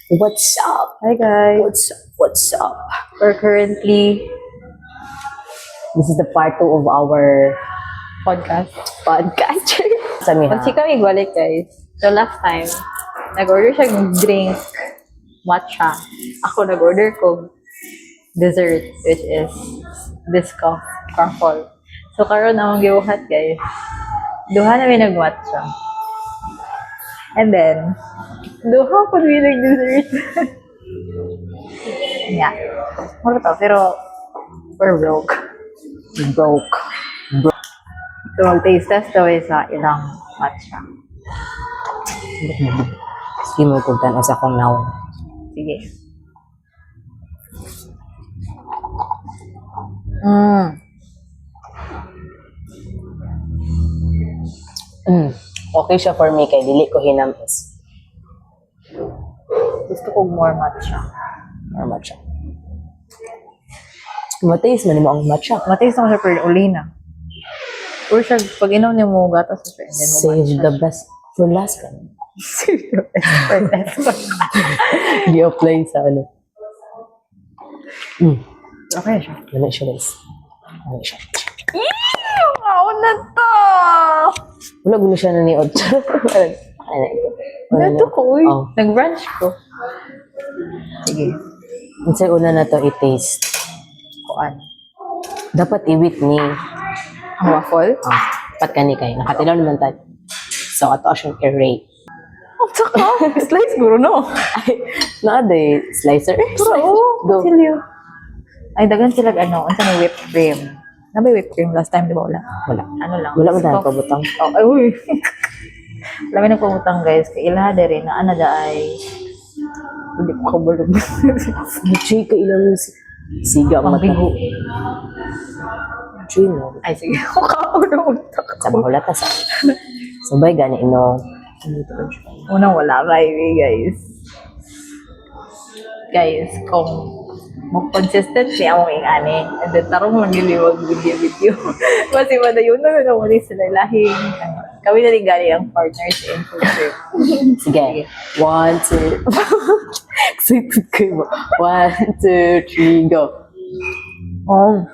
What's up? Hi guys. What's up? We're currently This is the part 2 of our podcast. podcast. Sabi Magsi kami balik guys. So last time, nag-order siya ng drink, matcha. Ako nag-order ko dessert, which is disco, truffle. So karon among gibuhat guys. Duha na may nag-matcha. And then, duha ko may nag-dessert. Yeah. Mura to, pero we're broke. broke. So, mag-taste test daw sa ilang matcha. Sige mo kung tanos akong now. Sige. Okay siya for me kay dili ko hinamis. Gusto ko more matcha. Or matcha. Mataste man mo ang matcha. Mataste ako siya per uli na. Or siya, pag inaw niyo mo gatas siya, and then mo Save the best for last ka. Save the best for last. I-apply sa ano. Okay siya. Lamay siya guys. Lamay siya. Wow na to! Wala gulo siya na ni Otto. Ano ito? Nato ko, uy. Oh. Nag-brunch ko. Sige. Sa una na to i-taste. Kuan. Dapat i-wit ni. Ang waffle? Pat ka ni kay. Nakatilaw naman tayo. So, ato siyang i-rate. Ang saka. Slice guro, no? Ay, na-day slicer. Oo. Go. Silyo. Ay, dagan sila ano. Ang may whipped cream. Na may whipped cream last time, di ba? Wala. Wala. Ano lang. Wala mo tayo Coffee. pabutang. Oh, ay, uy. Wala may nagpamutang guys. Kay ilahada rin na ano da ay hindi ko kabulog. Chika ilang siga ang mata. Pangbigo. Chui mo. Ay, sige. Kakabulog. Sa mahula ta sa. Sabay gani ino. Unang wala kayo guys. Guys, kung mag-consistent siya mo ingani, and then tarong magliliwag video. Kasi madayon na naman sila lahing. Kami na rin gali ang partners in food trip. Sige. 1, 2. Excited kayo mo. 1, 2, 3, go. Oh.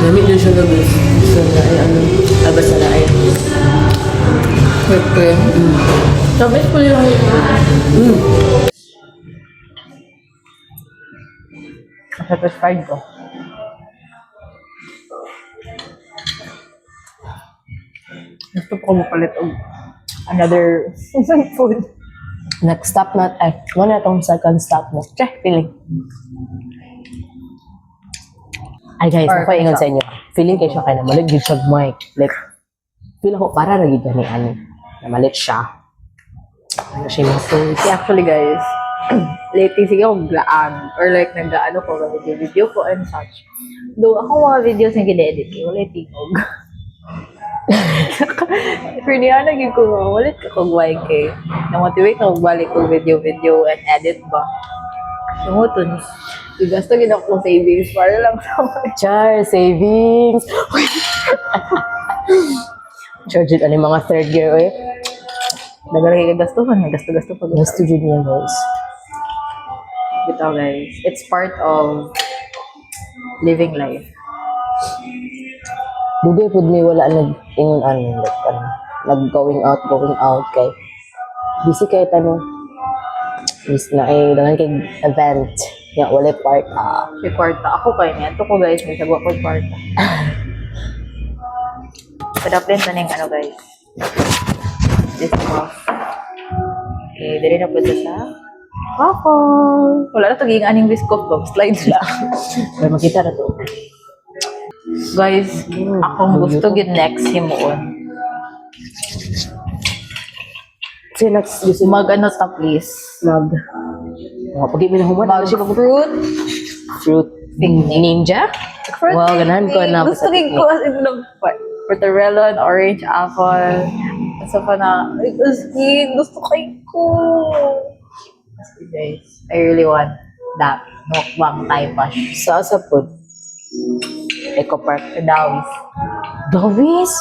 Namit na siya gabis. So, na ay ano. Abas na ay. Whipped cream. Sabit ko yung satisfied ko. Gusto ko mapalit og another food. Next stop na. Ay, wala itong second stop mo. Check, feeling. Ay guys, Or ako ingon isa. sa inyo. Feeling kayo siya kaya na malig siya mic. Like, feel ako para lagi ka ni Ani. Na malit siya. Ano siya yung face. Actually guys, lately sige akong glaan or like nag-ano ko video ko and such. Do ako mga videos na gina-edit ko, wala tingog. For niya naging ko, walit ka kong YK. Na-motivate na magbalik ko video and edit ba. Sumutun. Gasto gina ko savings para lang sa mga. Char, savings. Charge it, ano yung mga third year, eh. Nagalagay ka gastuhan, gasto pa. Last to junior goals. Bitaw guys, it's part of living life. Dugay po may wala nag-ingon ano, like, nag-going out kay. Busy kay tanong. Is na ay dangan kay event. Nga, wala part. May kwarta. Ako kayo niya. Ito ko guys, may sagwa ko yung kwarta. Padaplin na yung ano guys. This off. Okay, dali na po ito sa waffle. Wala na ito giging aning biscoff ko. Slides lang. Pero makita na to. Guys, akong gusto gid next himuon. Kasi next, gusto Mag-ano ta please? mga pag na human. Mag-fruit. Fruit. Ninja? Fruit Wow, ganahan ko na. gusto ko as in watermelon, orange, apple. Asa pa na, gusto ko. Guys, I really want that mukbang Thai pash. Sa food. Eco Park. Dawis. Dawis?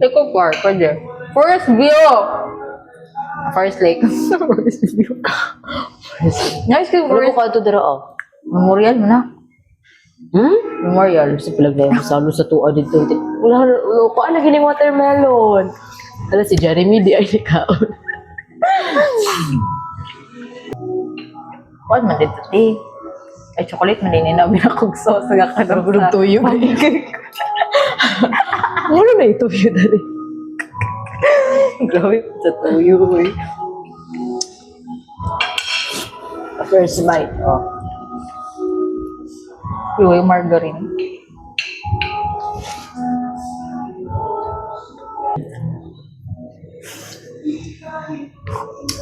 Eco Park, pwede. Forest View! Forest Lake. Forest View. Nice kayo, Wala ko Forest. ka ito dara oh. Memorial mo na. Hmm? Memorial. Kasi palagay mo sa sa tuwa dito. Wala, ko ano gining watermelon. Ala si Jeremy di ay nikaon. Kuwan man dito, te. Ay, chocolate man din na binakog sauce nga kanang Parang tuyo. Ano na ito yun dali? Grabe sa tuyo, eh. First bite, oh. Yung margarine.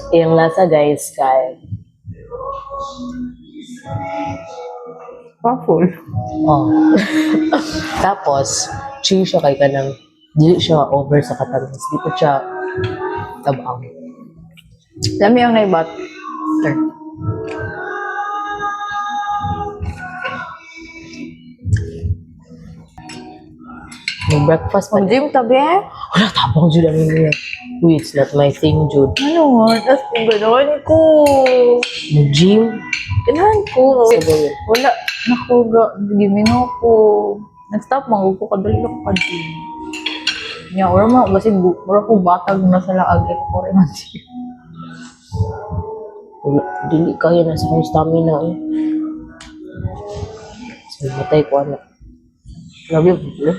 Yung lasa guys, kay Powerful. oh. Tapos, cheese siya kay kanang dili siya over sa katamis. Dito siya tabang. Alam mo yung naibat? Sir. Yung breakfast pa. Pag gym tabi eh. Wala, tapang dyan ang yun. Uy, it's not my thing, Jude. Ano? Tapos kung gano'n ko. Mag-gym? Kailangan ko. Sabi yun. Wala. Nakuga. Gimino ko. Nag-stop mga ko kadali ko pa gym. Nya, wala mo. Kasi wala ko batag na sa laag. Ko rin ang gym. Wala, dili kaya na sa kong stamina eh. So, matay ko ano. Grabe, bro.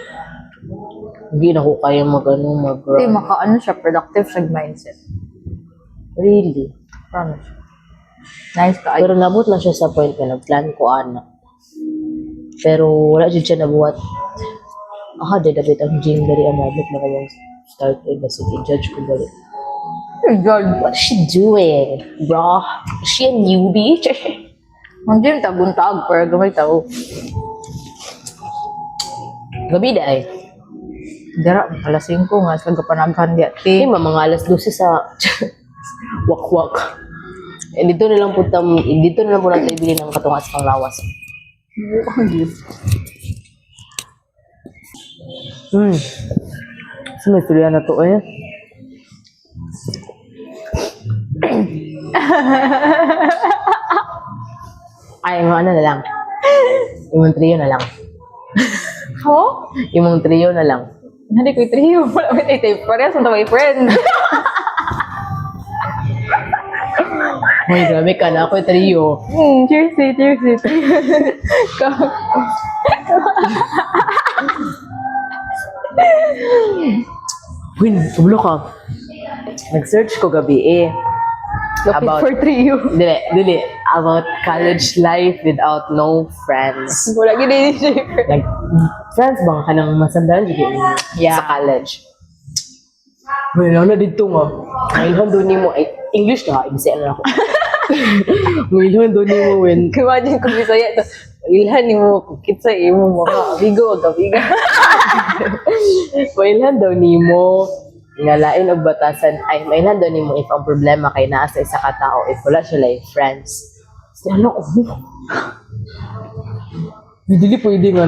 Hindi na ko kaya mag Kasi makaano siya, productive siya mindset. Really? Promise. Nice ka. Pero nabot na siya sa point na nag-plan ko anak. Pero wala dyan siya nabuhat. Dapat ang gym dari ang mabot na kayang start eh. Basta i-judge ko bali. Oh God. What is she doing? Bro, is she a newbie? Mag-gym ta, buntag. Pero gamay tao. Gabi da eh. Dara, alas 5 nga. Sa gapanaghan di ati. Mga alas 12 sa wak-wak. Eh, dito na lang po natin ibili ng katungas pang lawas. So, may tuloy na to eh. Ay, yung ano na lang. Yung trio na lang. Ho? Yung trio na lang. Hindi ko trio. Wala mo tayo. Parehas ang tawag friend. Uy, grabe ka na ako yung trio. Cheers, cheers, cheers. Win, tublo ka. Nag-search ko gabi eh. Lapit for trio. Dili. About college life without no friends. Wala gini siya. Like, friends ba ka nang masandalan dito Yeah. sa college? Well, na dito nga. Ngayon doon ni mo, English ka, ibisaya na ako. Ngayon doon ni mo, when, Imagine kung bisaya ito. Ilhan ni mo, kukit sa imo mga abigo, agabiga. Mailan daw ni mo, nga lain og batasan, ay mailan daw ni mo if ang problema kay naa sa isa ka tao, if wala siya like friends. So, ano ko? Hindi pwede nga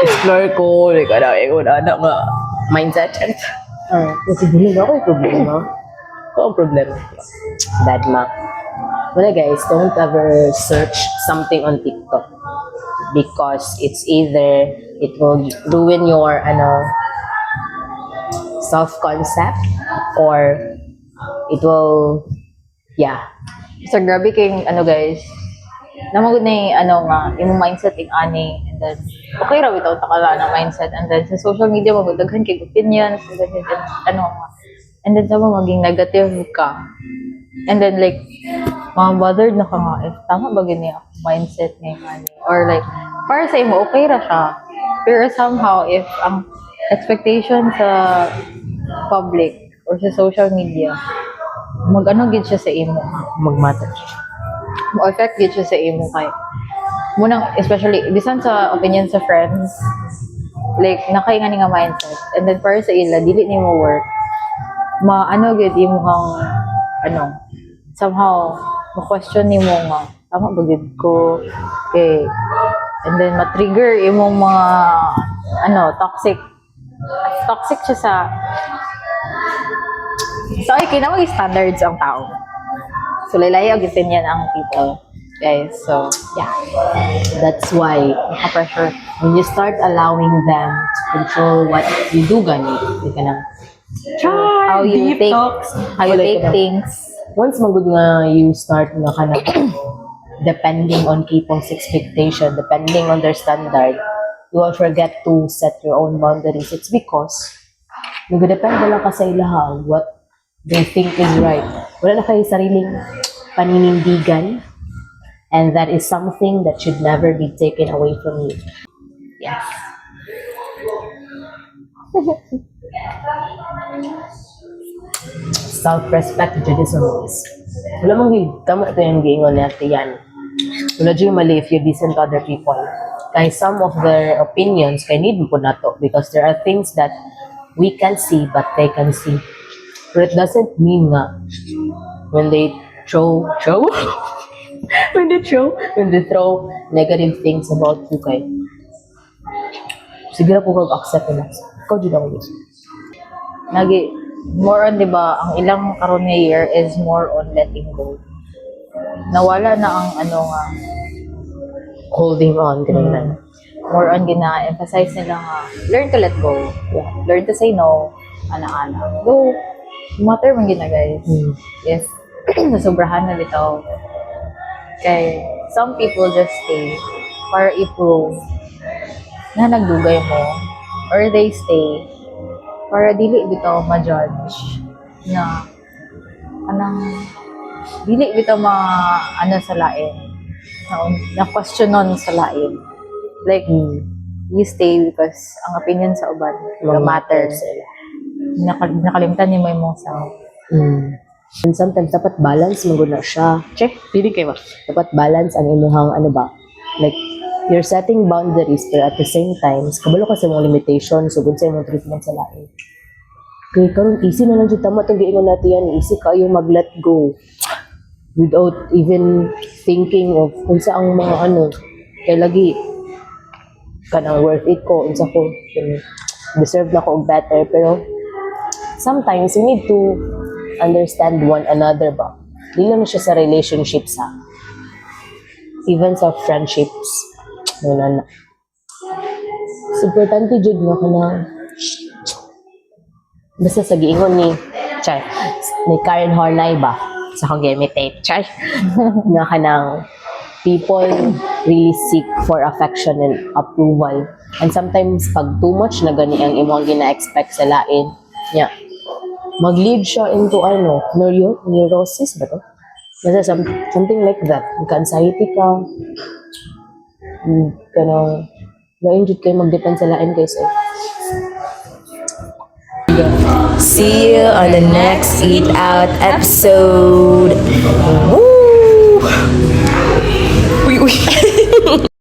explore ko, like, ano nga, mindset. Kasi dili na ako yung problema. Ako ang problema. Bad ma. Wala guys, don't ever search something on TikTok because it's either it will ruin your self-concept or it will So, grabe kayong, guys, namagod na yung, yung mindset yung ani, and then, okay raw ito, takala ng mindset, and then, sa social media, magdaghan kay opinions, and then, sa maging negative ka, and then, like, mga bothered na ka nga, if tama ba ganyan ako, mindset nga yung ani, or like, para sa imo, okay ra siya, pero somehow, if ang expectation sa public, or sa social media, mag-ano gid siya sa imo, magmatter. mo-affect gid siya sa imo kay munang especially bisan sa opinion sa friends like nakay nga ni nga mindset and then para sa ila dili nimo work maano gid imo kang somehow mo question nimo nga tama bagid ko. Okay. And then ma-trigger imong mga toxic siya sa so ay kinamang standards ang tao. So laylay og opinion ang people. Guys, so yeah, That's why pressure. when you start allowing them to control what you do gani, di ka na, How you deep take talks. how you Wala take ka na. things. Once magud nga you start na ka na, depending on people's expectation, depending on their standard, you will forget to set your own boundaries. It's because nagdepende lang ka sa ilaha what they think is right. Wala na kayo sariling paninindigan, and that is something that should never be taken away from you. Yes. Self-respect, Judaism is. Wala mong tama ito yung giingon natin yan. Wala dyan mali if you listen to other people. Kaya some of their opinions, kaya need mo po na to because there are things that we can see but they can see. But it doesn't mean nga when they throw when they throw negative things about you kay sige na po kag-accept na. Ikaw dyan ako gusto. More on, di ba, ang ilang karon nga year is more on letting go. Nawala na ang Holding on, ganyan. more on gina-emphasize nila nga, learn to let go. Yeah. Learn to say no, ana-ana. Go. Matter man gina, guys. Yes. Nasobrahan na bitaw. Kay, some people just stay para i-prove na nagdugay mo or they stay para dili bitaw ma-judge na dili bitaw sa lain na questionon sa lain like you stay because ang opinion sa uban matters sila. nakalimtan ni mo imong self. And sometimes dapat balance mo na siya. Check, pili kayo ba? Dapat balance ang imuhang like you're setting boundaries pero at the same time, kabalo ka sa mga limitations sugod sa imong treatment sa lain. Kaya karon easy na lang dyan tama itong giingon natin yan. Easy kayo mag-let go without even thinking of unsa ang mga kay lagi kanang worth it ko, unsa ko deserve na ko og better, pero sometimes we need to understand one another ba. Di lang siya sa relationships ha. Even sa friendships. Yun. So, importante jud nga kanang basta sa giingon ni Karen Hornay ba sa akong imitate nga kanang people really seek for affection and approval, and sometimes pag too much na gani ang imong gina-expect sa lain mag-lead siya into neurosis ba to? Basta something like that. Anxiety ka, kanang na-injure kayo mag-depend sa lain guys. See you on the next Eat Out episode. Woo! Uy.